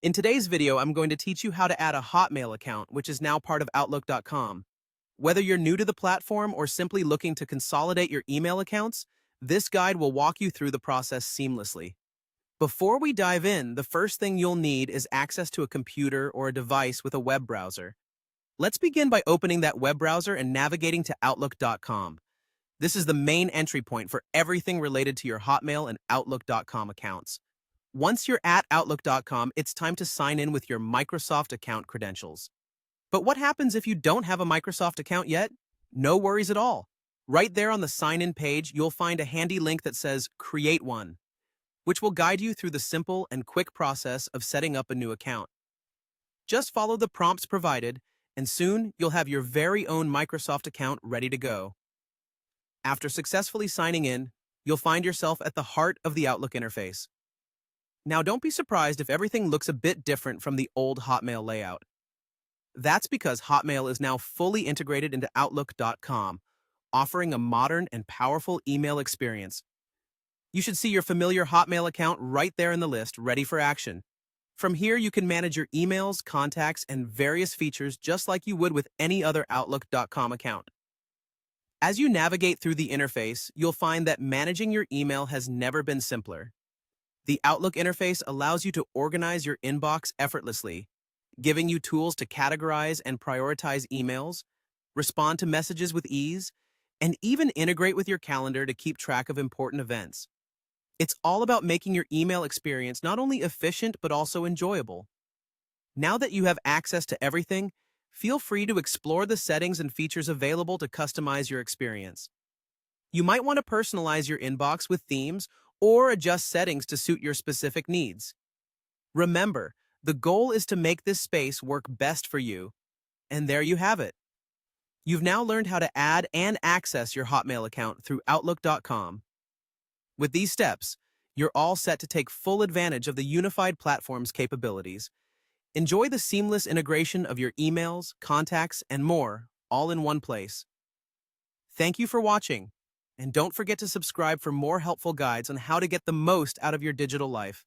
In today's video, I'm going to teach you how to add a Hotmail account, which is now part of Outlook.com. Whether you're new to the platform or simply looking to consolidate your email accounts, this guide will walk you through the process seamlessly. Before we dive in, the first thing you'll need is access to a computer or a device with a web browser. Let's begin by opening that web browser and navigating to Outlook.com. This is the main entry point for everything related to your Hotmail and Outlook.com accounts. Once you're at Outlook.com, it's time to sign in with your Microsoft account credentials. But what happens if you don't have a Microsoft account yet? No worries at all. Right there on the sign-in page, you'll find a handy link that says Create One, which will guide you through the simple and quick process of setting up a new account. Just follow the prompts provided, and soon you'll have your very own Microsoft account ready to go. After successfully signing in, you'll find yourself at the heart of the Outlook interface. Now, don't be surprised if everything looks a bit different from the old Hotmail layout. That's because Hotmail is now fully integrated into Outlook.com, offering a modern and powerful email experience. You should see your familiar Hotmail account right there in the list, ready for action. From here, you can manage your emails, contacts, and various features just like you would with any other Outlook.com account. As you navigate through the interface, you'll find that managing your email has never been simpler. The Outlook interface allows you to organize your inbox effortlessly, giving you tools to categorize and prioritize emails, respond to messages with ease, and even integrate with your calendar to keep track of important events. It's all about making your email experience not only efficient but also enjoyable. Now that you have access to everything, feel free to explore the settings and features available to customize your experience. You might want to personalize your inbox with themes or adjust settings to suit your specific needs. Remember, the goal is to make this space work best for you. And there you have it. You've now learned how to add and access your Hotmail account through Outlook.com. With these steps, you're all set to take full advantage of the unified platform's capabilities. Enjoy the seamless integration of your emails, contacts, and more, all in one place. Thank you for watching. And don't forget to subscribe for more helpful guides on how to get the most out of your digital life.